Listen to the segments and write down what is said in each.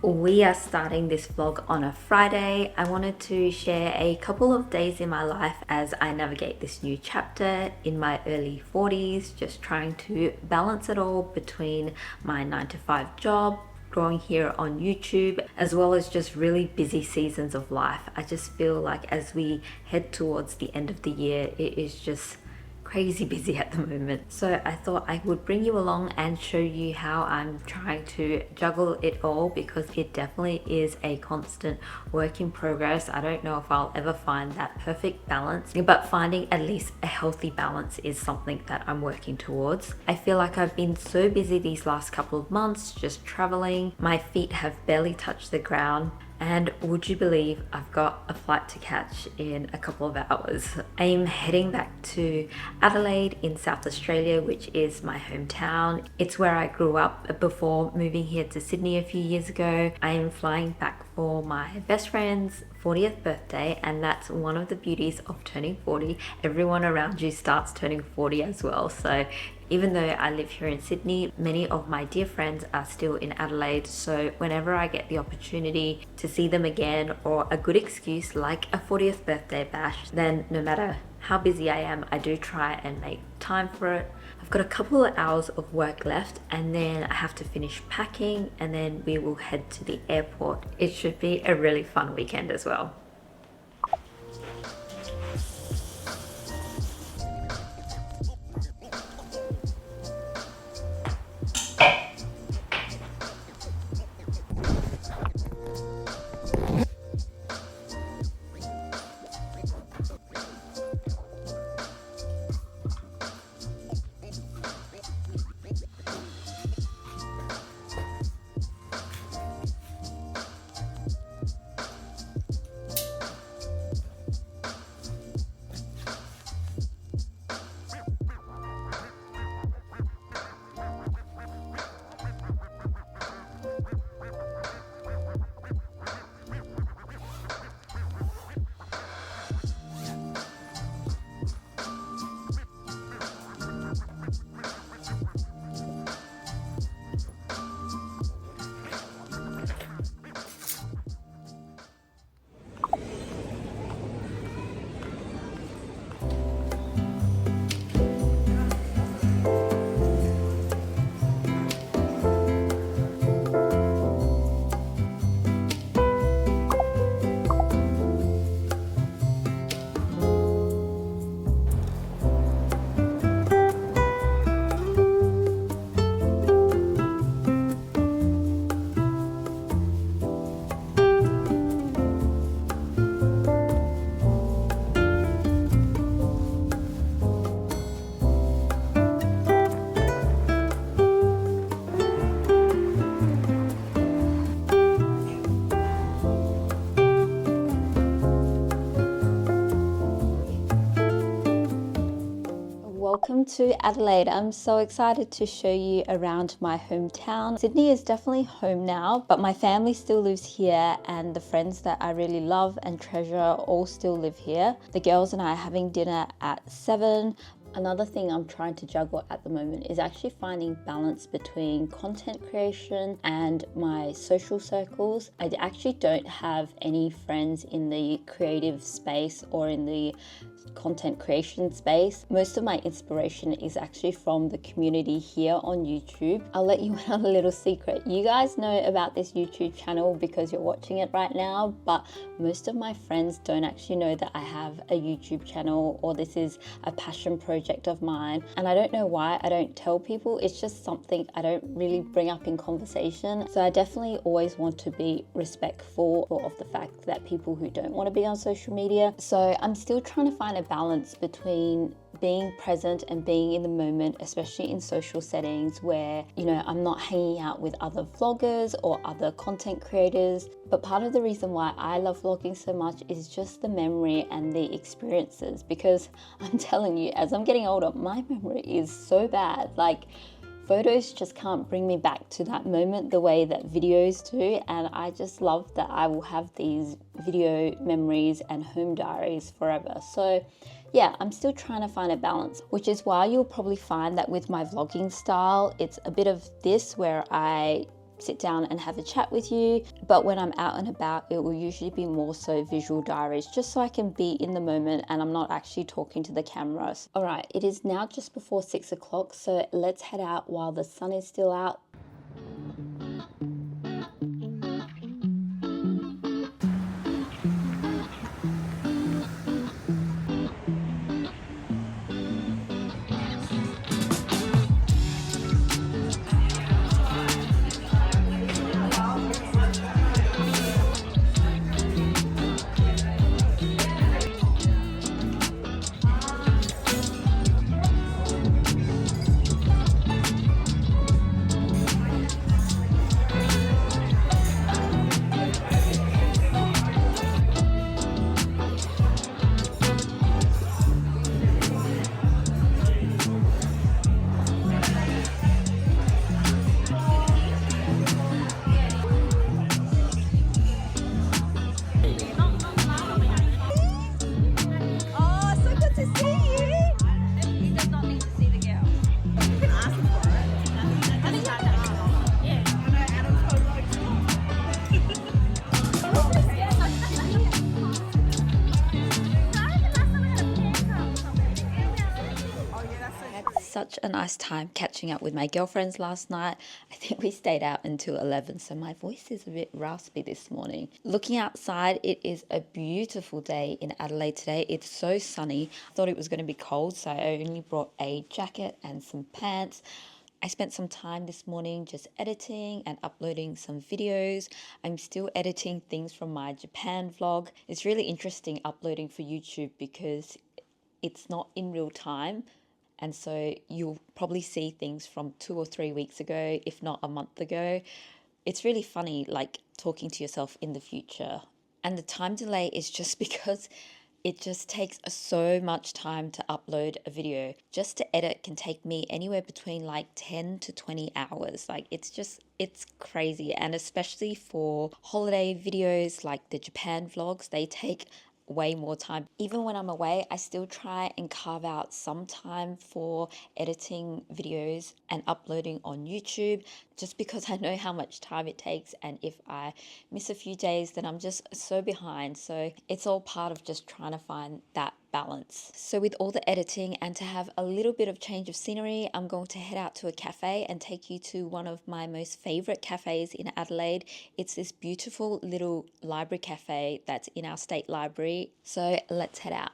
We are starting this vlog on a Friday. I wanted to share a couple of days in my life as I navigate this new chapter in my early 40s, just trying to balance it all between my 9 to 5 job, growing here on YouTube, as well as just really busy seasons of life. I just feel like as we head towards the end of the year, it is just crazy busy at the moment. So I thought I would bring you along and show you how I'm trying to juggle it all, because it definitely is a constant work in progress. I don't know if I'll ever find that perfect balance, but finding at least a healthy balance is something that I'm working towards. I feel like I've been so busy these last couple of months just traveling. My feet have barely touched the ground. And would you believe I've got a flight to catch in a couple of hours? I'm heading back to Adelaide in South Australia, which is my hometown. It's where I grew up before moving here to Sydney a few years ago. I am flying back for my best friend's 40th birthday, and that's one of the beauties of turning 40. Everyone around you starts turning 40 as well. So even though I live here in Sydney, many of my dear friends are still in Adelaide. So whenever I get the opportunity to see them again, or a good excuse like a 40th birthday bash, then no matter how busy I am, I do try and make time for it. I've got a couple of hours of work left, and then I have to finish packing, and then we will head to the airport. It should be a really fun weekend as well. Welcome to Adelaide. I'm so excited to show you around my hometown. Sydney is definitely home now, but my family still lives here, and the friends that I really love and treasure all still live here. The girls and I are having dinner at 7. Another thing I'm trying to juggle at the moment is actually finding balance between content creation and my social circles. I actually don't have any friends in the creative space or in the content creation space. Most of my inspiration is actually from the community here on YouTube. I'll let you in on a little secret. You guys know about this YouTube channel because you're watching it right now, but most of my friends don't actually know that I have a YouTube channel, or this is a passion project of mine. And I don't know why I don't tell people. It's just something I don't really bring up in conversation. So I definitely always want to be respectful of the fact that people who don't want to be on social media. So I'm still trying to find a balance between being present and being in the moment, especially in social settings where, you know, I'm not hanging out with other vloggers or other content creators. But part of the reason why I love vlogging so much is just the memory and the experiences, because I'm telling you, as I'm getting older, my memory is so bad. Like, photos just can't bring me back to that moment the way that videos do, and I just love that I will have these video memories and home diaries forever. So yeah, I'm still trying to find a balance, which is why you'll probably find that with my vlogging style, it's a bit of this where I sit down and have a chat with you. But when I'm out and about, it will usually be more so visual diaries, just so I can be in the moment and I'm not actually talking to the cameras. All right, it is now just before 6 o'clock, so let's head out while the sun is still out. Such a nice time catching up with my girlfriends last night. I think we stayed out until 11, so my voice is a bit raspy this morning. Looking outside, it is a beautiful day in Adelaide today. It's so sunny. I thought it was going to be cold, so I only brought a jacket and some pants. I spent some time this morning just editing and uploading some videos. I'm still editing things from my Japan vlog. It's really interesting uploading for YouTube because it's not in real time. And so you'll probably see things from 2 or 3 weeks ago, if not a month ago. It's really funny, like talking to yourself in the future. And the time delay is just because it just takes so much time to upload a video. Just to edit can take me anywhere between like 10 to 20 hours. Like it's crazy. And especially for holiday videos like the Japan vlogs, they take way more time. Even when I'm away, I still try and carve out some time for editing videos and uploading on YouTube, just because I know how much time it takes, and if I miss a few days, then I'm just so behind. So it's all part of just trying to find that balance. So with all the editing and to have a little bit of change of scenery, I'm going to head out to a cafe and take you to one of my most favorite cafes in Adelaide. It's this beautiful little library cafe that's in our state library. So let's head out.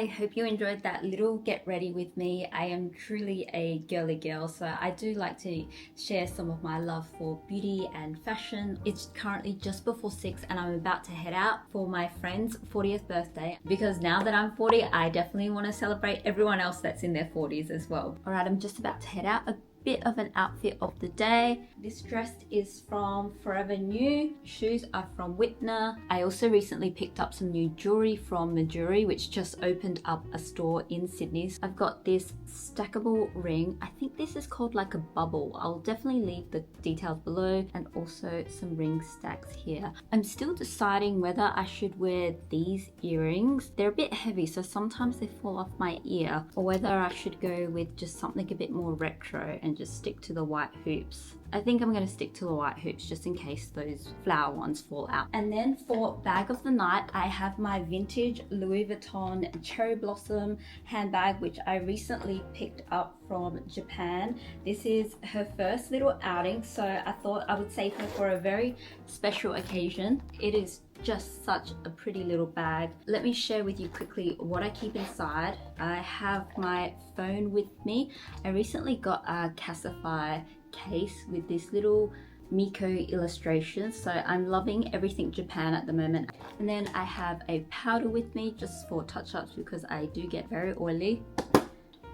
I hope you enjoyed that little get ready with me. I am truly a girly girl, so I do like to share some of my love for beauty and fashion. It's currently just before 6 and I'm about to head out for my friend's 40th birthday, because now that I'm 40, I definitely want to celebrate everyone else that's in their 40s as well. Alright, I'm just about to head out. A bit of an outfit of the day. This dress is from Forever New. Shoes are from Whitner. I also recently picked up some new jewelry from Majuri, which just opened up a store in Sydney. So I've got this stackable ring. I think this is called like a bubble. I'll definitely leave the details below, and also some ring stacks here. I'm still deciding whether I should wear these earrings. They're a bit heavy, so sometimes they fall off my ear, or whether I should go with just something a bit more retro and just stick to the white hoops. I think I'm going to stick to the white hoops just in case those flower ones fall out. And then for bag of the night, I have my vintage Louis Vuitton Cherry Blossom handbag, which I recently picked up from Japan. This is her first little outing, so I thought I would save her for a very special occasion. It is just such a pretty little bag. Let me share with you quickly what I keep inside. I have my phone with me. I recently got a Casify case with this little Miko illustration, so I'm loving everything Japan at the moment. And then I have a powder with me just for touch-ups because I do get very oily.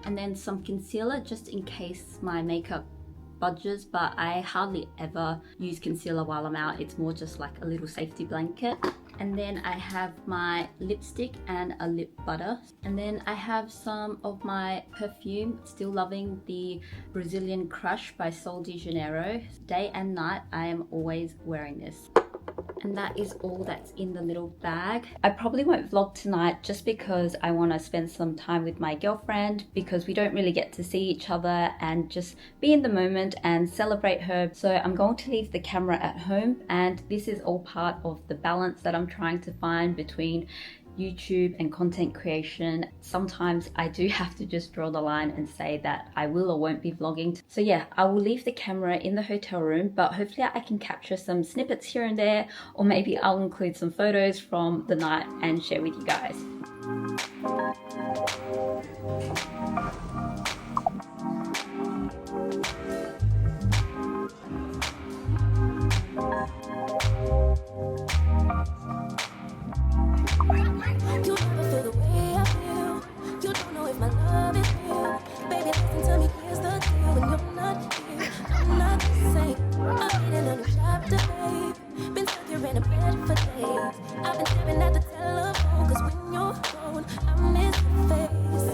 And then some concealer just in case my makeup budges, but I hardly ever use concealer while I'm out. It's more just like a little safety blanket. And then I have my lipstick and a lip butter. And then I have some of my perfume. Still loving the Brazilian Crush by Sol de Janeiro. Day and night, I am always wearing this. And that is all that's in the little bag. I probably won't vlog tonight just because I want to spend some time with my girlfriend, because we don't really get to see each other and just be in the moment and celebrate her. So I'm going to leave the camera at home, and this is all part of the balance that I'm trying to find between YouTube and content creation. Sometimes I do have to just draw the line and say that I will or won't be vlogging. So yeah, I will leave the camera in the hotel room, but hopefully I can capture some snippets here and there, or maybe I'll include some photos from the night and share with you guys. You never feel the way I feel. You don't know if my love is real. Baby, listen to me, here's the deal. When you're not here, I'm not the same. I'm reading a new chapter, babe. Been stuck here in a bed for days. I've been staring at the telephone, cause when you're gone, I miss your face.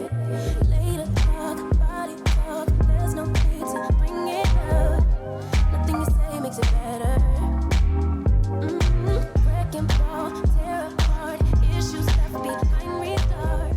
Later talk, body talk. There's no need to bring it up. Nothing you say makes it better. Wreck and fall, tear apart. Issues left behind, restart.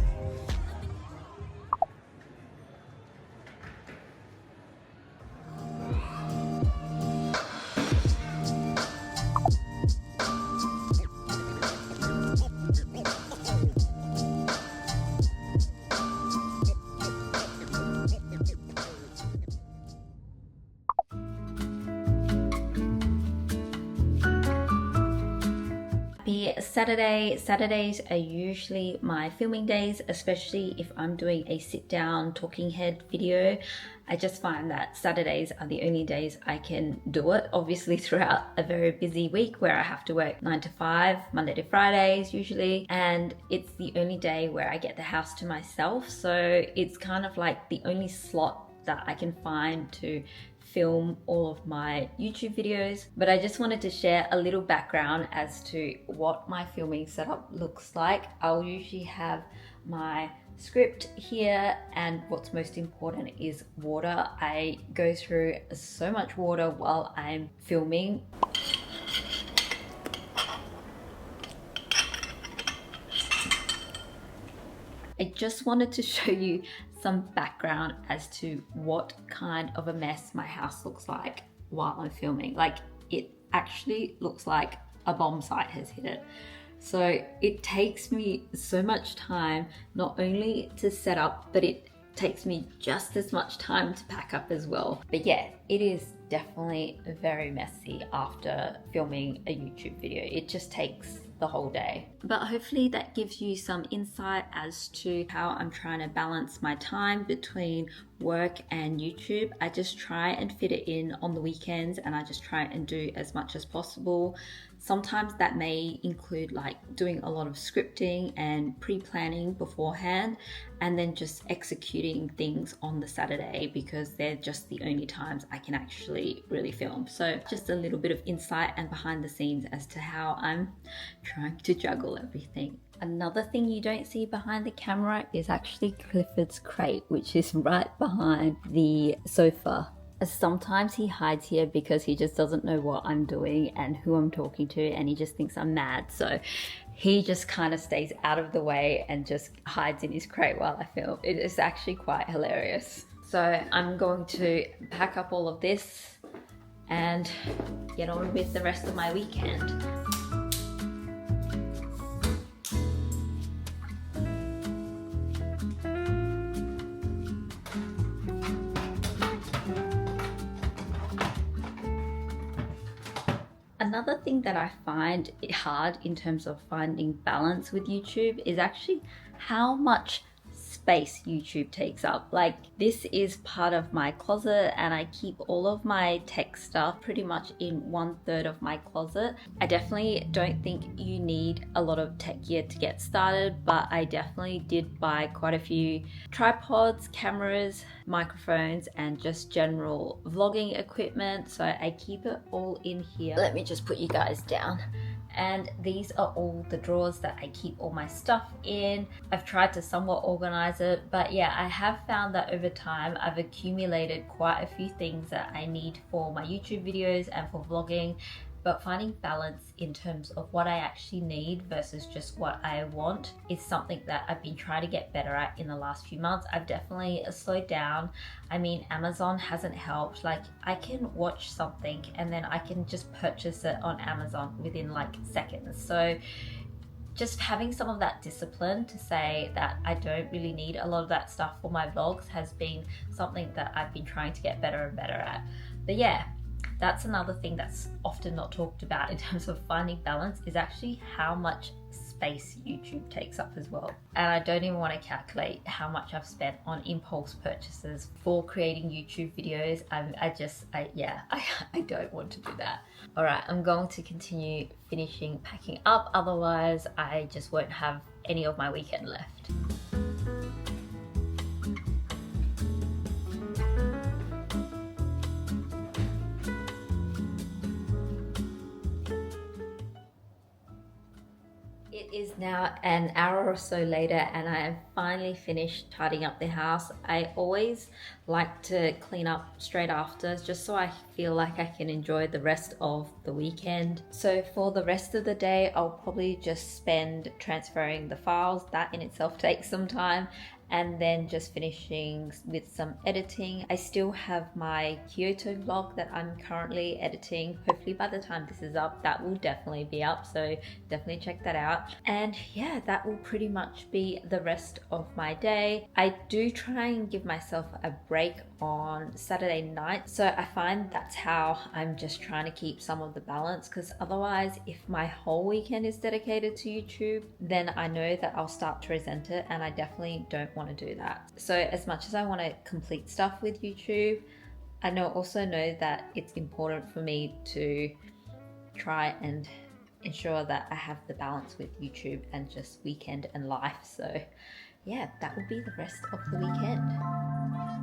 Saturdays are usually my filming days, especially if I'm doing a sit down talking head video. I just find that Saturdays are the only days I can do it, obviously throughout a very busy week where I have to work 9 to 5, Monday to Fridays usually, and it's the only day where I get the house to myself, so it's kind of like the only slot that I can find to film all of my YouTube videos. But I just wanted to share a little background as to what my filming setup looks like. I'll usually have my script here, and what's most important is water. I go through so much water while I'm filming. I just wanted to show you some background as to what kind of a mess my house looks like while I'm filming. Like, it actually looks like a bomb site has hit it. So it takes me so much time not only to set up, but it takes me just as much time to pack up as well. But yeah, it is definitely very messy after filming a YouTube video. It just takes the whole day. But hopefully that gives you some insight as to how I'm trying to balance my time between work and YouTube. I just try and fit it in on the weekends, and I just try and do as much as possible. Sometimes that may include like doing a lot of scripting and pre-planning beforehand, and then just executing things on the Saturday because they're just the only times I can actually really film. So just a little bit of insight and behind the scenes as to how I'm trying to juggle everything. Another thing you don't see behind the camera is actually Clifford's crate, which is right behind the sofa. Sometimes he hides here because he just doesn't know what I'm doing and who I'm talking to, and he just thinks I'm mad. So he just kind of stays out of the way and just hides in his crate while I film. It is actually quite hilarious. So I'm going to pack up all of this and get on with the rest of my weekend. Another thing that I find hard in terms of finding balance with YouTube is actually how much space YouTube takes up. Like, this is part of my closet, and I keep all of my tech stuff pretty much in 1/3 of my closet. I definitely don't think you need a lot of tech gear to get started, but I definitely did buy quite a few tripods, cameras, microphones, and just general vlogging equipment. So I keep it all in here. Let me just put you guys down. And these are all the drawers that I keep all my stuff in. I've tried to somewhat organize it, but yeah, I have found that over time I've accumulated quite a few things that I need for my YouTube videos and for vlogging. But finding balance in terms of what I actually need versus just what I want is something that I've been trying to get better at in the last few months. I've definitely slowed down. I mean, Amazon hasn't helped. Like, I can watch something and then I can just purchase it on Amazon within like seconds. So just having some of that discipline to say that I don't really need a lot of that stuff for my vlogs has been something that I've been trying to get better and better at. But yeah, that's another thing that's often not talked about in terms of finding balance, is actually how much space YouTube takes up as well. And I don't even want to calculate how much I've spent on impulse purchases for creating YouTube videos. I don't want to do that. All right, I'm going to continue finishing packing up, otherwise I just won't have any of my weekend left. It is now an hour or so later and I have finally finished tidying up the house. I always like to clean up straight after, just so I feel like I can enjoy the rest of the weekend. So for the rest of the day, I'll probably just spend transferring the files. That in itself takes some time. And then just finishing with some editing. I still have my Kyoto vlog that I'm currently editing. Hopefully by the time this is up, that will definitely be up, so definitely check that out. And yeah, that will pretty much be the rest of my day. I do try and give myself a break on Saturday night, so I find that's how I'm just trying to keep some of the balance, because otherwise if my whole weekend is dedicated to YouTube, then I know that I'll start to resent it, and I definitely don't want to do that. So as much as I want to complete stuff with YouTube, I also know that it's important for me to try and ensure that I have the balance with YouTube and just weekend and life. So yeah, that will be the rest of the weekend.